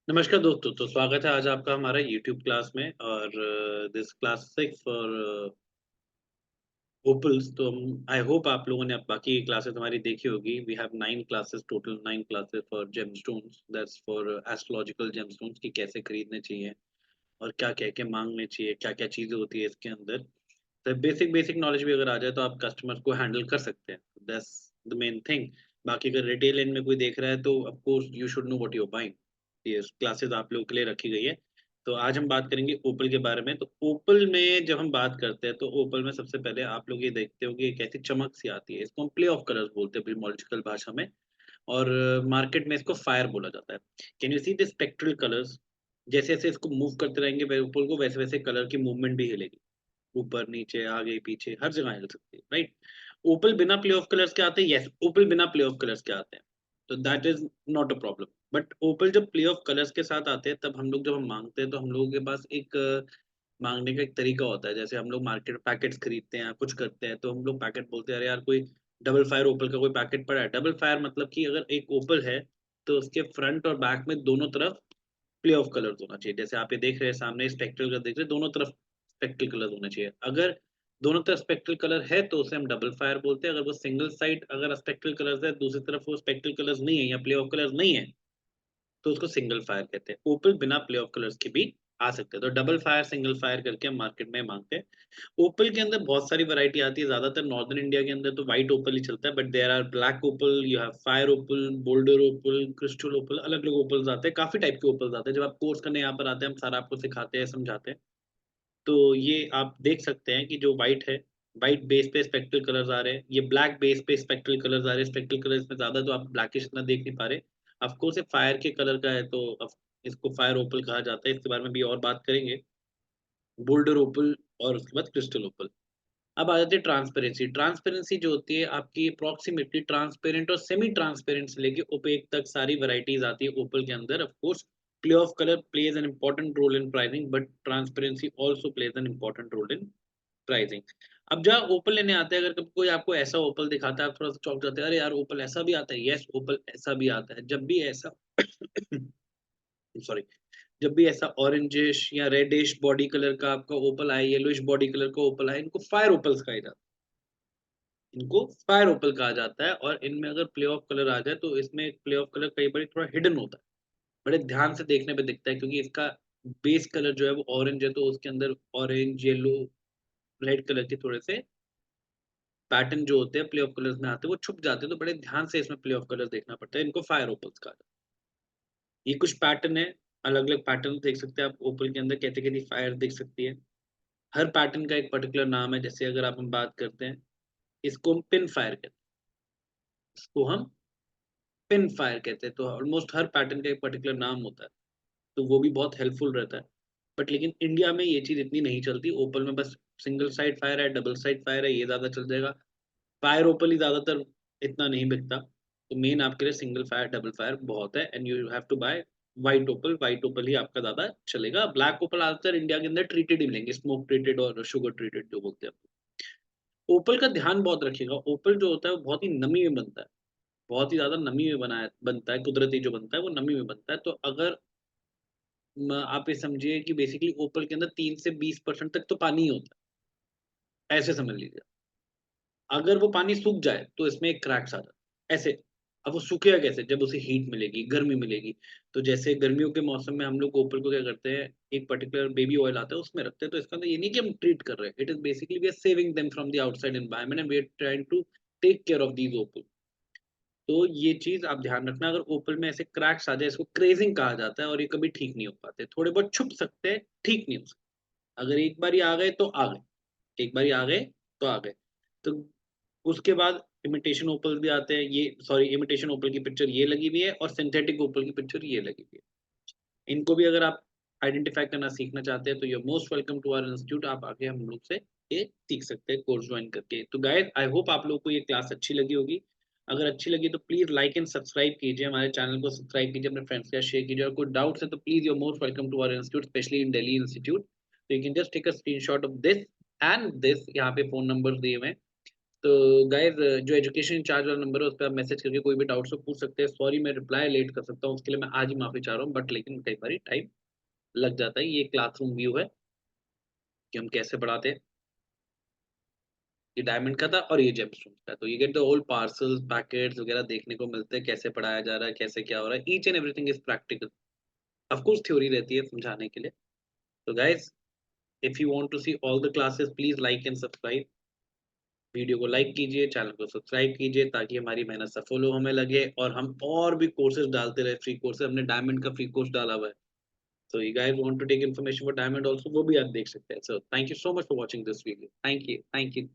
नमस्कार दोस्तों, तो स्वागत है आज आपका हमारा यूट्यूब क्लास में और दिस क्लास 6 फॉर ओपल्स। तो आई होप आप लोगों ने अब बाकी क्लासेस हमारी देखी होगी। We have 9 classes, total 9 classes for gemstones, that's for astrological gemstones की कैसे खरीदने चाहिए और क्या कह के मांगने चाहिए, क्या क्या चीज़ें होती है इसके अंदर। तो बेसिक बेसिक नॉलेज भी अगर आ जाए तो आप कस्टमर को हैंडल कर सकते हैं, दैट्स द मेन थिंग। बाकी अगर रिटेल एंड में कोई देख रहा है तो of course you should know what you are buying. ये क्लासेस आप लोगों के लिए रखी गई है। तो आज हम बात करेंगे ओपल के बारे में। तो ओपल में जब हम बात करते हैं तो ओपल में सबसे पहले आप लोग ये देखते हो कि एक ऐसी चमक सी आती है, इसको हम प्ले ऑफ कलर्स बोलते हैं एपिमोलॉजिकल भाषा में। और मार्केट में इसको फायर बोला जाता है। Can you see the spectral colours? जैसे जैसे इसको मूव करते रहेंगे ओपल को, वैसे वैसे कलर की मूवमेंट भी हिलेगी, ऊपर नीचे आगे पीछे हर जगह हिल सकती है, राइट? ओपल बिना प्ले ऑफ कलर्स के आते हैं, यस ओपल बिना प्ले ऑफ कलर्स के आते हैं। तो that is not a problem. But opal जब प्ले ऑफ कलर्स के साथ आते हैं तब हम लोग जब हम मांगते हैं तो हम लोगों के पास एक मांगने का एक तरीका होता है। जैसे हम लोग मार्केट पैकेट्स खरीदते हैं, कुछ करते हैं, तो हम लोग पैकेट बोलते हैं, अरे यार कोई डबल फायर ओपल का कोई पैकेट पड़ा है। डबल फायर मतलब कि अगर एक ओपल है तो उसके फ्रंट और बैक में दोनों तरफ प्ले ऑफ कलर्स होना चाहिए। जैसे आप ये देख रहे हैं सामने स्पेक्ट्रल का देख रहे हैं, दोनों तरफ स्पेक्ट्रल कलर होना चाहिए। अगर दोनों तरफ स्पेक्ट्रल कलर है तो उसे हम डबल फायर बोलते हैं। अगर वो सिंगल साइड अगर स्पेक्ट्रल कलर्स है, दूसरी तरफ वो स्पेक्ट्रल कलर्स नहीं है या प्ले ऑफ कलर्स नहीं है, तो उसको सिंगल फायर कहते हैं। ओपल बिना प्ले ऑफ कलर्स के भी आ सकते हैं। तो डबल फायर, सिंगल फायर करके हम मार्केट में मांगते हैं। ओपल के अंदर बहुत सारी वैरायटी आती है। ज्यादातर नॉर्दर्न इंडिया के अंदर तो व्हाइट ओपल ही चलता है, but there are black opal, you have fire opal, boulder opal, crystal opal, अलग अलग ओपल्स आते हैं। काफी टाइप के ओपल्स आते हैं। जब आप कोर्स करने यहाँ पर आते हैं हम सारा आपको सिखाते हैं, समझाते हैं। तो ये आप देख सकते हैं कि जो व्हाइट है, व्हाइट बेस पे स्पेक्ट्रल कलर्स आ रहे हैं, ये ब्लैक बेस पे स्पेक्ट्रल कलर्स आ रहे हैं। स्पेक्ट्रल कलर्स में ज्यादा तो आप ब्लैकिश इतना देख नहीं पा रहे। ऑफ कोर्स ये फायर के कलर का है तो इसको फायर ओपल कहा जाता है। इसके बारे में भी और बात करेंगे। बोल्डर ओपल और उसके बाद क्रिस्टल ओपल। अब आ जाती है ट्रांसपेरेंसी। ट्रांसपेरेंसी जो होती है आपकी अप्रॉक्सीमेटली ट्रांसपेरेंट और सेमी ट्रांसपेरेंट से लेके ओपेक तक सारी वैराइटीज आती है ओपल के अंदर। Of course play of colour plays an important role in pricing, but transparency also plays an important role in pricing. अब जहाँ ओपल लेने आते हैं, अगर कभी कोई आपको ऐसा ओपल दिखाता है आप थोड़ा सा चौंक जाते हैं, अरे यार ओपल ऐसा भी आता है। यस ओपल ऐसा भी आता है। जब भी ऐसा सॉरी, जब भी ऐसा ऑरेंजिश या रेडिश बॉडी कलर का आपका ओपल आए, येलोइश बॉडी कलर का ओपल आए, इनको फायर ओपल्स कहा जाता है। इनको फायर ओपल कहा जाता है। और इनमें अगर प्ले ऑफ कलर आ जाए तो इसमें प्ले ऑफ कलर कई बार थोड़ा हिडन होता है, बड़े ध्यान से देखने पे दिखता है, क्योंकि इसका बेस कलर जो है वो ऑरेंज है, तो उसके अंदर ऑरेंज, येलो, रेड कलर के थोड़े से पैटर्न जो होते हैं प्ले ऑफ कलर्स में आते हैं वो छुप जाते हैं। तो बड़े ध्यान से इसमें प्ले ऑफ कलर्स देखना पड़ता है। इनको फायर ओपल्स कहा जाता है। ये कुछ पैटर्न है, अलग अलग पैटर्न देख सकते हैं आप ओपल के अंदर, कैसे कैसे फायर दिख सकती है। हर पैटर्न का एक पर्टिकुलर नाम है। जैसे अगर आप हम बात करते हैं, इसको हम पिन फायर कहते हैं, इसको हम पिन फायर कहते हैं। तो ऑलमोस्ट हर पैटर्न का एक पर्टिकुलर नाम होता है, तो वो भी बहुत हेल्पफुल रहता है। बट लेकिन इंडिया में ये चीज इतनी नहीं चलती। ओपल में बस सिंगल साइड फायर है, डबल साइड फायर है, ये ज्यादा चल जाएगा। फायर ओपल ही ज्यादातर इतना नहीं बिकता। तो मेन आपके लिए सिंगल फायर, डबल फायर बहुत है, and you have to buy white opal. White opal ही आपका ज्यादा चलेगा। ब्लैक ओपल ज्यादातर इंडिया के अंदर ट्रीटेड ही मिलेंगे, स्मोक ट्रीटेड और शुगर ट्रीटेड जो बोलते हैं। ओपल का ध्यान बहुत रखिएगा। ओपल जो होता है वो बहुत ही नमी में बनता है, बहुत ही ज़्यादा नमी में बनाया बनता है। कुदरती जो बनता है वो नमी में बनता है। तो अगर आप ये समझिए कि बेसिकली ओपल के अंदर 3 से 20% तक तो पानी ही होता है, ऐसे समझ लीजिए। अगर वो पानी सूख जाए तो इसमें एक क्रैक्स आ जाता है, ऐसे। अब वो सूखेगा कैसे? जब उसे हीट मिलेगी, गर्मी मिलेगी। तो जैसे गर्मियों के मौसम में हम लोग ओपल को क्या करते हैं, एक पर्टिकुलर बेबी ऑयल आता है उसमें रखते हैं। तो इसका मतलब ये नहीं कि हम ट्रीट कर रहे हैं, it is basically we are saving them from the outside environment and we are trying to take care of these opal. तो ये चीज़ आप ध्यान रखना। अगर ओपल में ऐसे क्रैक्स आ जाए, इसको क्रेजिंग कहा जाता है, और ये कभी ठीक नहीं हो पाते। थोड़े बहुत छुप सकते हैं, ठीक नहीं हो सकते। अगर एक बारी आ गए तो आ गए, एक बारी आ गए तो आ गए। तो उसके बाद इमिटेशन ओपल भी आते हैं। ये सॉरी, इमिटेशन ओपल की पिक्चर ये लगी हुई है और सिंथेटिक ओपल की पिक्चर ये लगी हुई है। इनको भी अगर आप आइडेंटिफाई करना सीखना चाहते हैं तो you are most welcome to our institute. आप आगे हम लोग से ये सीख सकते हैं कोर्स ज्वाइन करके। तो गाइस आई होप आप लोगों को ये क्लास अच्छी लगी होगी। अगर अच्छी लगी तो प्लीज लाइक एंड सब्सक्राइब कीजिए, हमारे चैनल को सब्सक्राइब कीजिए, अपने फ्रेंड्स के साथ शेयर कीजिए। और कोई डाउट्स है तो please you are most welcome to our institute, specially in Delhi institute. तो you can just take a screenshot of this and this. यहाँ पे फोन नंबर दिए हुए हैं, तो गाइस जो एजुकेशन इंचार्ज वाला नंबर है उस पे आप मैसेज करके कोई भी डाउट्स हो पूछ सकते हैं। सॉरी मैं रिप्लाई लेट कर सकता हूँ, उसके लिए मैं आज ही माफ़ी चाह रहा हूँ, बट लेकिन कई बारी टाइम लग जाता है। ये क्लासरूम व्यू है कि हम कैसे पढ़ाते हैं। ये डायमंड का था और ये जेमस्टोन का। तो you get the whole parcels, packets वगैरह देखने को मिलते हैं, कैसे पढ़ाया जा रहा है, कैसे क्या हो रहा है। Each and everything is practical. Of course theory रहती है समझाने के लिए। तो guys if you want to see all the classes please like and subscribe. Video को लाइक कीजिए, चैनल को सब्सक्राइब कीजिए ताकि हमारी मेहनत सफल हो हमें लगे और हम और भी कोर्सेज़ डालते रहे, फ्री कोर्सेज़। हमने डायमंड का फ्री कोर्स डाला हुआ है। So you guys want to take information for diamond also, वो भी आप देख सकते हैं। So thank you so much for watching this video. Thank you. Thank you.